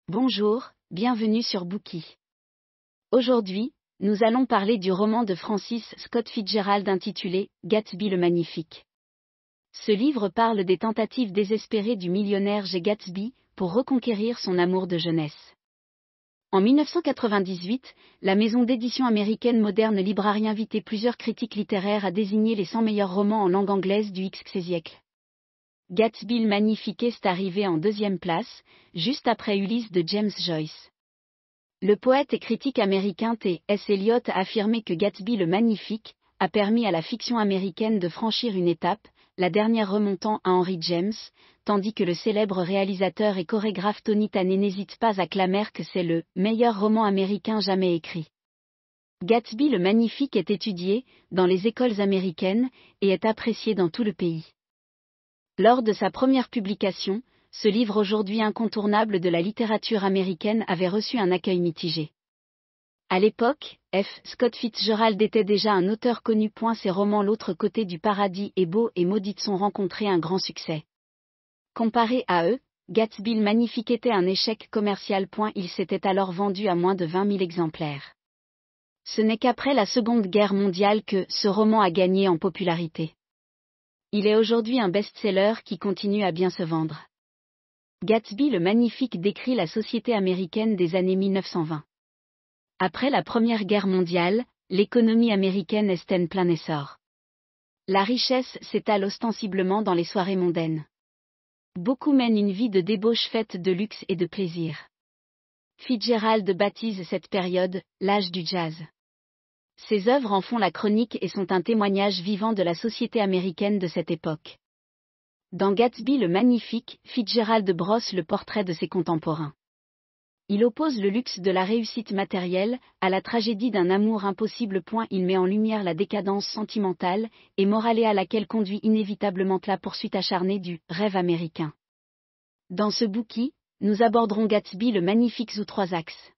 Bonjour, bienvenue sur Bookey. Aujourd'hui, nous allons parler du roman de Francis Scott Fitzgerald intitulé Gatsby le Magnifique. Ce livre parle des tentatives désespérées du millionnaire J. Gatsby pour reconquérir son amour de jeunesse. En 1998, la maison d'édition américaine Modern Library invitait plusieurs critiques littéraires à désigner les 100 meilleurs romans en langue anglaise du XXe siècle. Gatsby le Magnifique est arrivé en deuxième place, juste après Ulysse de James Joyce. Le poète et critique américain T.S. Eliot a affirmé que Gatsby le Magnifique a permis à la fiction américaine de franchir une étape, la dernière remontant à Henry James, tandis que le célèbre réalisateur et chorégraphe Tony Tanner n'hésite pas à clamer que c'est le meilleur roman américain jamais écrit. Gatsby le Magnifique est étudié dans les écoles américaines et est apprécié dans tout le pays. Lors de sa première publication, ce livre aujourd'hui incontournable de la littérature américaine avait reçu un accueil mitigé. À l'époque, F. Scott Fitzgerald était déjà un auteur connu. Ses romans L'autre côté du paradis et Beau et Maudite ont rencontré un grand succès. Comparé à eux, Gatsby le Magnifique était un échec commercial. Il s'était alors vendu à moins de 20 000 exemplaires. Ce n'est qu'après la Seconde Guerre mondiale que ce roman a gagné en popularité. Il est aujourd'hui un best-seller qui continue à bien se vendre. Gatsby le Magnifique décrit la société américaine des années 1920. Après la Première Guerre mondiale, l'économie américaine est en plein essor. La richesse s'étale ostensiblement dans les soirées mondaines. Beaucoup mènent une vie de débauche faite de luxe et de plaisir. Fitzgerald baptise cette période « l'âge du jazz ». Ses œuvres en font la chronique et sont un témoignage vivant de la société américaine de cette époque. Dans Gatsby le Magnifique, Fitzgerald brosse le portrait de ses contemporains. Il oppose le luxe de la réussite matérielle à la tragédie d'un amour impossible. Il met en lumière la décadence sentimentale et morale à laquelle conduit inévitablement la poursuite acharnée du rêve américain. Dans ce Bookey, nous aborderons Gatsby le Magnifique sous 3 axes.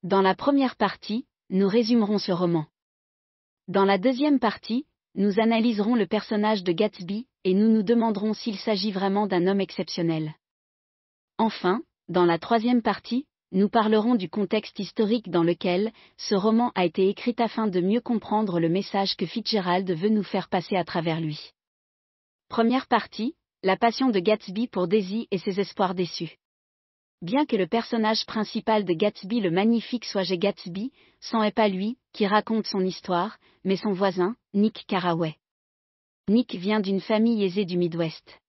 Dans la première partie, nous résumerons ce roman. Dans la deuxième partie, nous analyserons le personnage de Gatsby, et nous nous demanderons s'il s'agit vraiment d'un homme exceptionnel. Enfin, dans la troisième partie, nous parlerons du contexte historique dans lequel ce roman a été écrit afin de mieux comprendre le message que Fitzgerald veut nous faire passer à travers lui. Première partie, la passion de Gatsby pour Daisy et ses espoirs déçus. Bien que le personnage principal de Gatsby le Magnifique soit J. Gatsby, ce n'est pas lui qui raconte son histoire, mais son voisin, Nick Carraway. Nick vient d'une famille aisée du Midwest.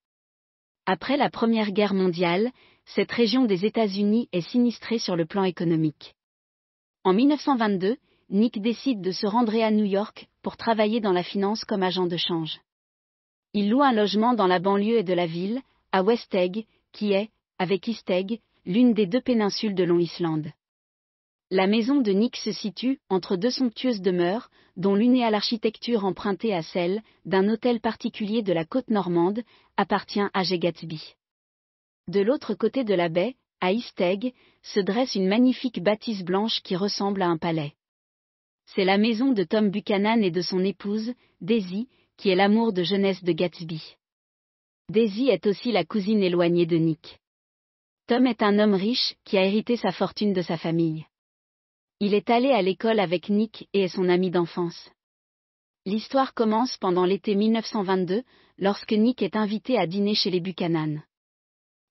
Après la Première Guerre mondiale, cette région des États-Unis est sinistrée sur le plan économique. En 1922, Nick décide de se rendre à New York pour travailler dans la finance comme agent de change. Il loue un logement dans la banlieue de la ville, à West Egg, qui est, avec East Egg, l'une des 2 péninsules de Long Island. La maison de Nick se situe entre 2 somptueuses demeures, dont l'une est à l'architecture empruntée à celle d'un hôtel particulier de la côte normande, appartient à J. Gatsby. De l'autre côté de la baie, à East Egg, se dresse une magnifique bâtisse blanche qui ressemble à un palais. C'est la maison de Tom Buchanan et de son épouse, Daisy, qui est l'amour de jeunesse de Gatsby. Daisy est aussi la cousine éloignée de Nick. Tom est un homme riche qui a hérité sa fortune de sa famille. Il est allé à l'école avec Nick et est son ami d'enfance. L'histoire commence pendant l'été 1922, lorsque Nick est invité à dîner chez les Buchanan.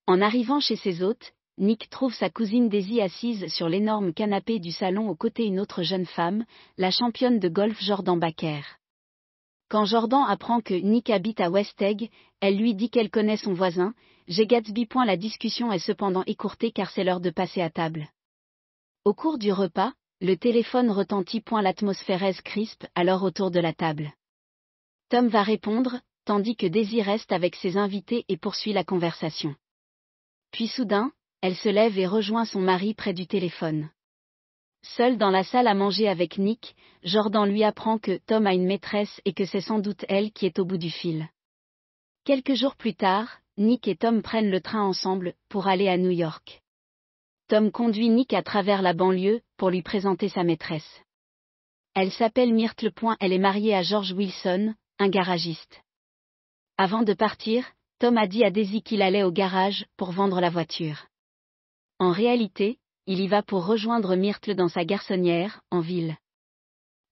En arrivant chez ses hôtes, Nick trouve sa cousine Daisy assise sur l'énorme canapé du salon aux côtés d'une autre jeune femme, la championne de golf Jordan Baker. Quand Jordan apprend que Nick habite à West Egg, elle lui dit qu'elle connaît son voisin, J. Gatsby. La discussion est cependant écourtée car c'est l'heure de passer à table. Au cours du repas, le téléphone retentit. L'atmosphère est crispe alors autour de la table. Tom va répondre, tandis que Daisy reste avec ses invités et poursuit la conversation. Puis soudain, elle se lève et rejoint son mari près du téléphone. Seul dans la salle à manger avec Nick, Jordan lui apprend que Tom a une maîtresse et que c'est sans doute elle qui est au bout du fil. Quelques jours plus tard, Nick et Tom prennent le train ensemble pour aller à New York. Tom conduit Nick à travers la banlieue pour lui présenter sa maîtresse. Elle s'appelle Myrtle. Elle est mariée à George Wilson, un garagiste. Avant de partir, Tom a dit à Daisy qu'il allait au garage pour vendre la voiture. En réalité, il y va pour rejoindre Myrtle dans sa garçonnière, en ville.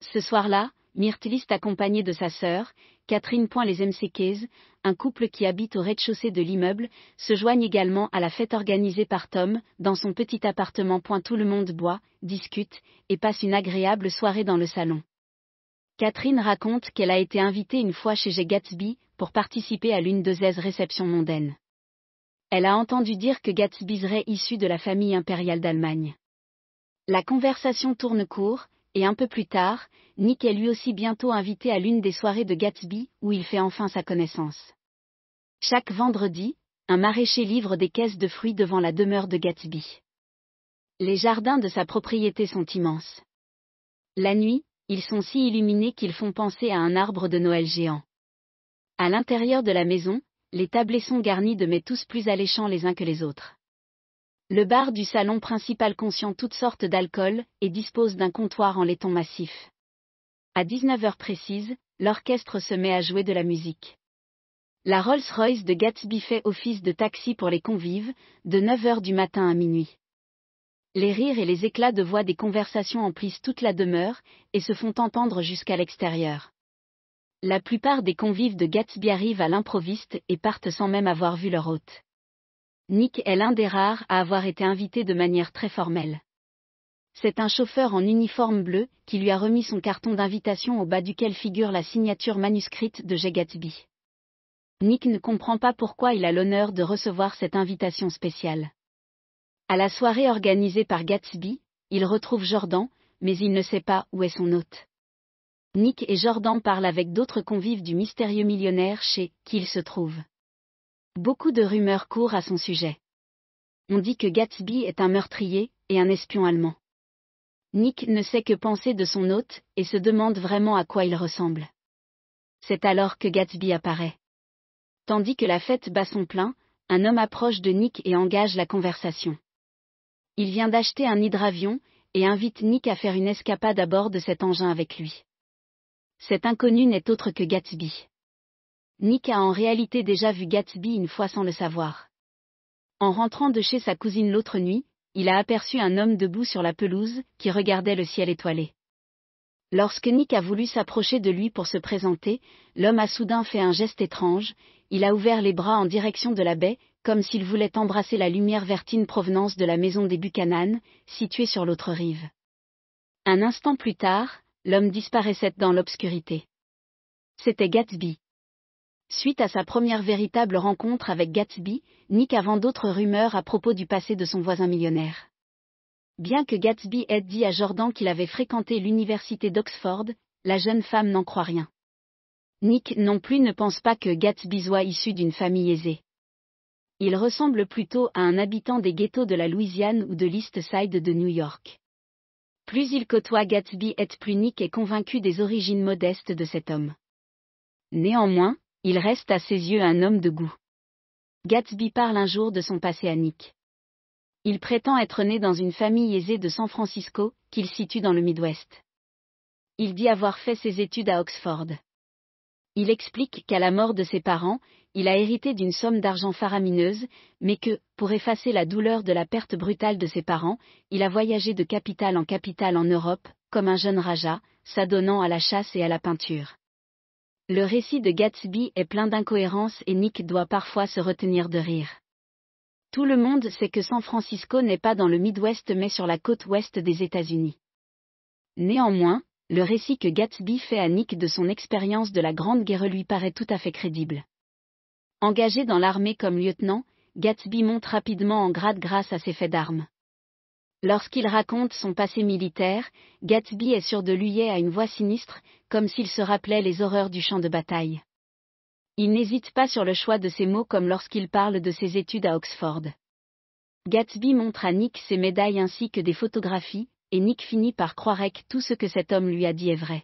Ce soir-là, Myrtle est accompagnée de sa sœur, Catherine. Les McKays, un couple qui habite au rez-de-chaussée de l'immeuble, se joignent également à la fête organisée par Tom, dans son petit appartement. Tout le monde boit, discute, et passe une agréable soirée dans le salon. Catherine raconte qu'elle a été invitée une fois chez Gatsby, pour participer à l'une de ses réceptions mondaines. Elle a entendu dire que Gatsby serait issu de la famille impériale d'Allemagne. La conversation tourne court, et un peu plus tard, Nick est lui aussi bientôt invité à l'une des soirées de Gatsby, où il fait enfin sa connaissance. Chaque vendredi, un maraîcher livre des caisses de fruits devant la demeure de Gatsby. Les jardins de sa propriété sont immenses. La nuit, ils sont si illuminés qu'ils font penser à un arbre de Noël géant. À l'intérieur de la maison, les tablés sont garnis de mets tous plus alléchants les uns que les autres. Le bar du salon principal contient toutes sortes d'alcool, et dispose d'un comptoir en laiton massif. À 19h précises, l'orchestre se met à jouer de la musique. La Rolls-Royce de Gatsby fait office de taxi pour les convives, de 9h du matin à minuit. Les rires et les éclats de voix des conversations emplissent toute la demeure, et se font entendre jusqu'à l'extérieur. La plupart des convives de Gatsby arrivent à l'improviste et partent sans même avoir vu leur hôte. Nick est l'un des rares à avoir été invité de manière très formelle. C'est un chauffeur en uniforme bleu qui lui a remis son carton d'invitation au bas duquel figure la signature manuscrite de J. Gatsby. Nick ne comprend pas pourquoi il a l'honneur de recevoir cette invitation spéciale. À la soirée organisée par Gatsby, il retrouve Jordan, mais il ne sait pas où est son hôte. Nick et Jordan parlent avec d'autres convives du mystérieux millionnaire chez qui il se trouve. Beaucoup de rumeurs courent à son sujet. On dit que Gatsby est un meurtrier et un espion allemand. Nick ne sait que penser de son hôte et se demande vraiment à quoi il ressemble. C'est alors que Gatsby apparaît. Tandis que la fête bat son plein, un homme approche de Nick et engage la conversation. Il vient d'acheter un hydravion et invite Nick à faire une escapade à bord de cet engin avec lui. Cet inconnu n'est autre que Gatsby. Nick a en réalité déjà vu Gatsby une fois sans le savoir. En rentrant de chez sa cousine l'autre nuit, il a aperçu un homme debout sur la pelouse, qui regardait le ciel étoilé. Lorsque Nick a voulu s'approcher de lui pour se présenter, l'homme a soudain fait un geste étrange, il a ouvert les bras en direction de la baie, comme s'il voulait embrasser la lumière vertine provenance de la maison des Buchanan, située sur l'autre rive. Un instant plus tard, l'homme disparaissait dans l'obscurité. C'était Gatsby. Suite à sa première véritable rencontre avec Gatsby, Nick a vent d'autres rumeurs à propos du passé de son voisin millionnaire. Bien que Gatsby ait dit à Jordan qu'il avait fréquenté l'université d'Oxford, la jeune femme n'en croit rien. Nick non plus ne pense pas que Gatsby soit issu d'une famille aisée. Il ressemble plutôt à un habitant des ghettos de la Louisiane ou de l'East Side de New York. Plus il côtoie Gatsby plus Nick est convaincu des origines modestes de cet homme. Néanmoins, il reste à ses yeux un homme de goût. Gatsby parle un jour de son passé à Nick. Il prétend être né dans une famille aisée de San Francisco, qu'il situe dans le Midwest. Il dit avoir fait ses études à Oxford. Il explique qu'à la mort de ses parents, il a hérité d'une somme d'argent faramineuse, mais que, pour effacer la douleur de la perte brutale de ses parents, il a voyagé de capitale en Europe, comme un jeune raja, s'adonnant à la chasse et à la peinture. Le récit de Gatsby est plein d'incohérences et Nick doit parfois se retenir de rire. Tout le monde sait que San Francisco n'est pas dans le Midwest mais sur la côte ouest des États-Unis. Néanmoins, le récit que Gatsby fait à Nick de son expérience de la Grande Guerre lui paraît tout à fait crédible. Engagé dans l'armée comme lieutenant, Gatsby monte rapidement en grade grâce à ses faits d'armes. Lorsqu'il raconte son passé militaire, Gatsby est sûr de lui à une voix sinistre, comme s'il se rappelait les horreurs du champ de bataille. Il n'hésite pas sur le choix de ses mots comme lorsqu'il parle de ses études à Oxford. Gatsby montre à Nick ses médailles ainsi que des photographies, et Nick finit par croire que tout ce que cet homme lui a dit est vrai.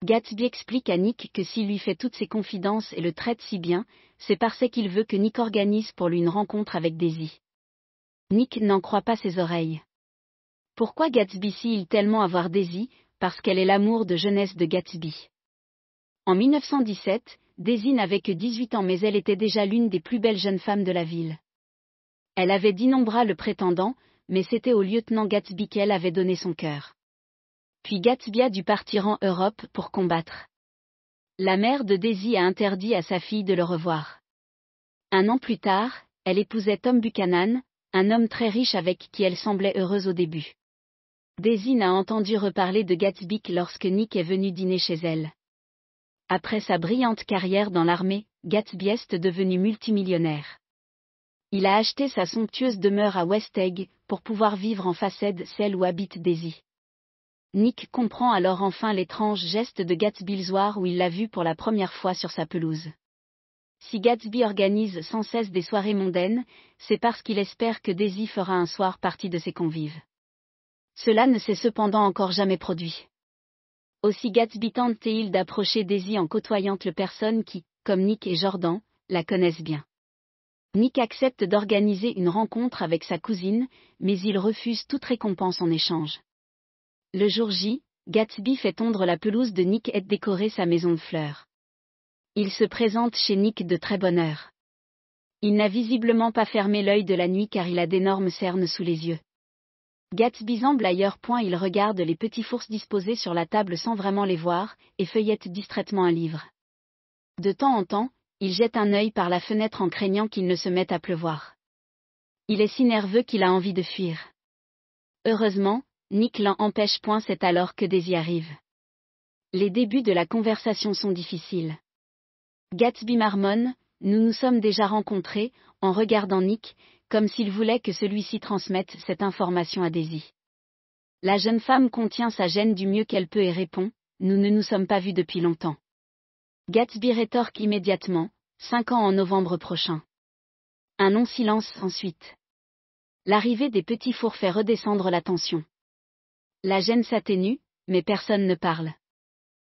Gatsby explique à Nick que s'il lui fait toutes ses confidences et le traite si bien, c'est parce qu'il veut que Nick organise pour lui une rencontre avec Daisy. Nick n'en croit pas ses oreilles. Pourquoi Gatsby sait-il tellement avoir Daisy? Parce qu'elle est l'amour de jeunesse de Gatsby. En 1917, Daisy n'avait que 18 ans mais elle était déjà l'une des plus belles jeunes femmes de la ville. Elle avait d'innombrables prétendants, mais c'était au lieutenant Gatsby qu'elle avait donné son cœur. Puis Gatsby a dû partir en Europe pour combattre. La mère de Daisy a interdit à sa fille de le revoir. Un an plus tard, elle épousait Tom Buchanan, un homme très riche avec qui elle semblait heureuse au début. Daisy n'a entendu reparler de Gatsby que lorsque Nick est venu dîner chez elle. Après sa brillante carrière dans l'armée, Gatsby est devenu multimillionnaire. Il a acheté sa somptueuse demeure à West Egg, pour pouvoir vivre en façade celle où habite Daisy. Nick comprend alors enfin l'étrange geste de Gatsby le soir où il l'a vu pour la première fois sur sa pelouse. Si Gatsby organise sans cesse des soirées mondaines, c'est parce qu'il espère que Daisy fera un soir partie de ses convives. Cela ne s'est cependant encore jamais produit. Aussi Gatsby tente-t-il d'approcher Daisy en côtoyant les personnes qui, comme Nick et Jordan, la connaissent bien. Nick accepte d'organiser une rencontre avec sa cousine, mais il refuse toute récompense en échange. Le jour J, Gatsby fait tondre la pelouse de Nick et décorer sa maison de fleurs. Il se présente chez Nick de très bonne heure. Il n'a visiblement pas fermé l'œil de la nuit car il a d'énormes cernes sous les yeux. Gatsby semble ailleurs. Il regarde les petits fours disposés sur la table sans vraiment les voir, et feuillette distraitement un livre. De temps en temps, il jette un œil par la fenêtre en craignant qu'il ne se mette à pleuvoir. Il est si nerveux qu'il a envie de fuir. Heureusement, Nick l'en empêche. C'est alors que Daisy arrive. Les débuts de la conversation sont difficiles. Gatsby marmonne, nous nous sommes déjà rencontrés, en regardant Nick, comme s'il voulait que celui-ci transmette cette information à Daisy. La jeune femme contient sa gêne du mieux qu'elle peut et répond, nous ne nous sommes pas vus depuis longtemps. Gatsby rétorque immédiatement, 5 ans en novembre prochain. Un long silence ensuite. L'arrivée des petits fours fait redescendre la tension. La gêne s'atténue, mais personne ne parle.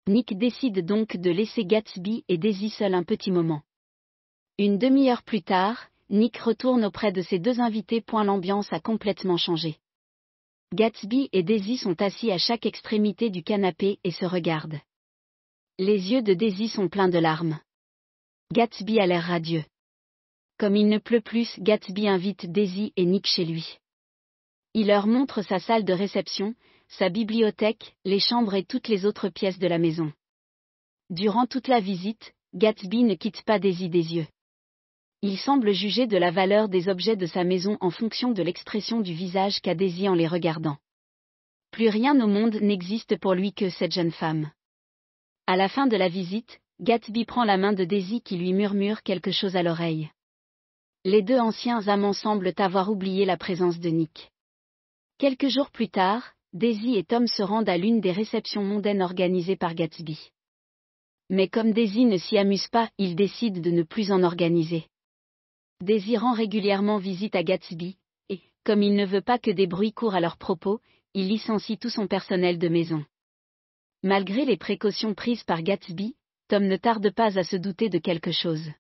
Nick décide donc de laisser Gatsby et Daisy seuls un petit moment. Une demi-heure plus tard, Nick retourne auprès de ses deux invités. L'ambiance a complètement changé. Gatsby et Daisy sont assis à chaque extrémité du canapé et se regardent. Les yeux de Daisy sont pleins de larmes. Gatsby a l'air radieux. Comme il ne pleut plus, Gatsby invite Daisy et Nick chez lui. Il leur montre sa salle de réception, sa bibliothèque, les chambres et toutes les autres pièces de la maison. Durant toute la visite, Gatsby ne quitte pas Daisy des yeux. Il semble juger de la valeur des objets de sa maison en fonction de l'expression du visage qu'a Daisy en les regardant. Plus rien au monde n'existe pour lui que cette jeune femme. À la fin de la visite, Gatsby prend la main de Daisy qui lui murmure quelque chose à l'oreille. Les deux anciens amants semblent avoir oublié la présence de Nick. Quelques jours plus tard, Daisy et Tom se rendent à l'une des réceptions mondaines organisées par Gatsby. Mais comme Daisy ne s'y amuse pas, ils décident de ne plus en organiser. Daisy rend régulièrement visite à Gatsby, et, comme il ne veut pas que des bruits courent à leur propos, il licencie tout son personnel de maison. Malgré les précautions prises par Gatsby, Tom ne tarde pas à se douter de quelque chose.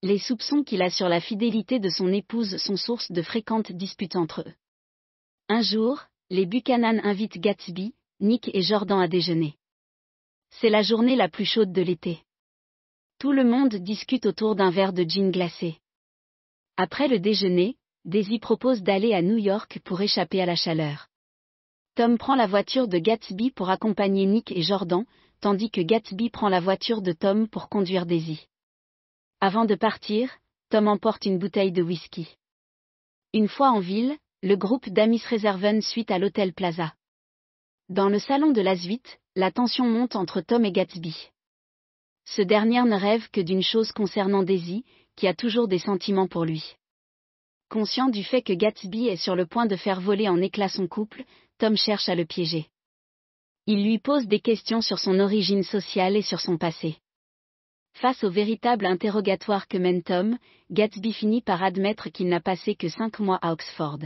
Les soupçons qu'il a sur la fidélité de son épouse sont source de fréquentes disputes entre eux. Un jour, les Buchanan invitent Gatsby, Nick et Jordan à déjeuner. C'est la journée la plus chaude de l'été. Tout le monde discute autour d'un verre de gin glacé. Après le déjeuner, Daisy propose d'aller à New York pour échapper à la chaleur. Tom prend la voiture de Gatsby pour accompagner Nick et Jordan, tandis que Gatsby prend la voiture de Tom pour conduire Daisy. Avant de partir, Tom emporte une bouteille de whisky. Une fois en ville, le groupe d'amis se réserve une suite à l'hôtel Plaza. Dans le salon de la suite, la tension monte entre Tom et Gatsby. Ce dernier ne rêve que d'une chose concernant Daisy, qui a toujours des sentiments pour lui. Conscient du fait que Gatsby est sur le point de faire voler en éclats son couple, Tom cherche à le piéger. Il lui pose des questions sur son origine sociale et sur son passé. Face au véritable interrogatoire que mène Tom, Gatsby finit par admettre qu'il n'a passé que 5 mois à Oxford.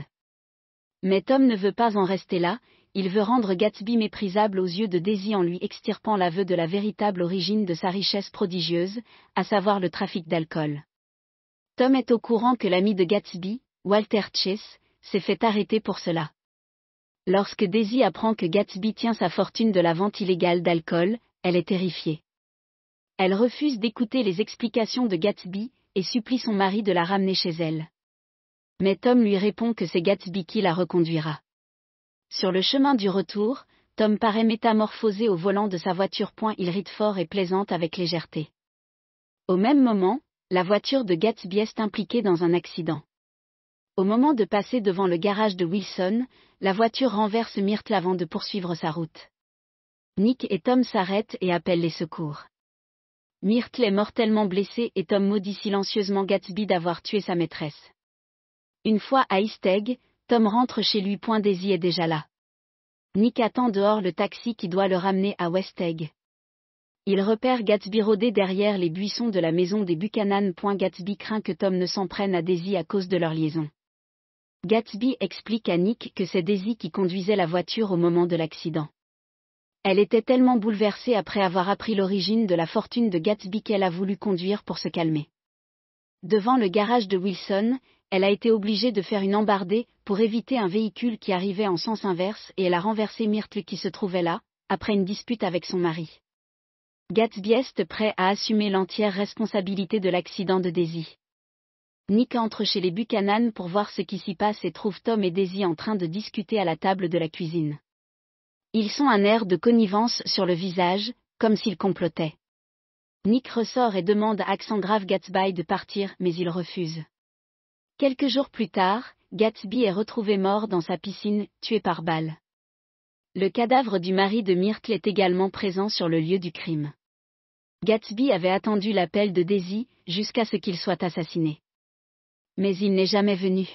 Mais Tom ne veut pas en rester là, il veut rendre Gatsby méprisable aux yeux de Daisy en lui extirpant l'aveu de la véritable origine de sa richesse prodigieuse, à savoir le trafic d'alcool. Tom est au courant que l'ami de Gatsby, Walter Chase, s'est fait arrêter pour cela. Lorsque Daisy apprend que Gatsby tient sa fortune de la vente illégale d'alcool, elle est terrifiée. Elle refuse d'écouter les explications de Gatsby, et supplie son mari de la ramener chez elle. Mais Tom lui répond que c'est Gatsby qui la reconduira. Sur le chemin du retour, Tom paraît métamorphosé au volant de sa voiture. Il ride fort et plaisante avec légèreté. Au même moment, la voiture de Gatsby est impliquée dans un accident. Au moment de passer devant le garage de Wilson, la voiture renverse Myrtle avant de poursuivre sa route. Nick et Tom s'arrêtent et appellent les secours. Myrtle est mortellement blessée et Tom maudit silencieusement Gatsby d'avoir tué sa maîtresse. Une fois à East Egg, Tom rentre chez lui. Daisy est déjà là. Nick attend dehors le taxi qui doit le ramener à West Egg. Il repère Gatsby rôder derrière les buissons de la maison des Buchanan. Gatsby craint que Tom ne s'en prenne à Daisy à cause de leur liaison. Gatsby explique à Nick que c'est Daisy qui conduisait la voiture au moment de l'accident. Elle était tellement bouleversée après avoir appris l'origine de la fortune de Gatsby qu'elle a voulu conduire pour se calmer. Devant le garage de Wilson, elle a été obligée de faire une embardée pour éviter un véhicule qui arrivait en sens inverse et elle a renversé Myrtle qui se trouvait là, après une dispute avec son mari. Gatsby est prêt à assumer l'entière responsabilité de l'accident de Daisy. Nick entre chez les Buchanan pour voir ce qui s'y passe et trouve Tom et Daisy en train de discuter à la table de la cuisine. Ils ont un air de connivence sur le visage, comme s'ils complotaient. Nick ressort et demande à accent grave Gatsby de partir, mais il refuse. Quelques jours plus tard, Gatsby est retrouvé mort dans sa piscine, tué par balle. Le cadavre du mari de Myrtle est également présent sur le lieu du crime. Gatsby avait attendu l'appel de Daisy, jusqu'à ce qu'il soit assassiné. Mais il n'est jamais venu.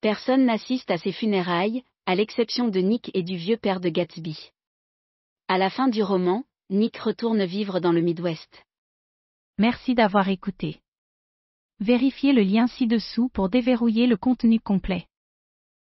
Personne n'assiste à ses funérailles, à l'exception de Nick et du vieux père de Gatsby. À la fin du roman, Nick retourne vivre dans le Midwest. Merci d'avoir écouté. Vérifiez le lien ci-dessous pour déverrouiller le contenu complet.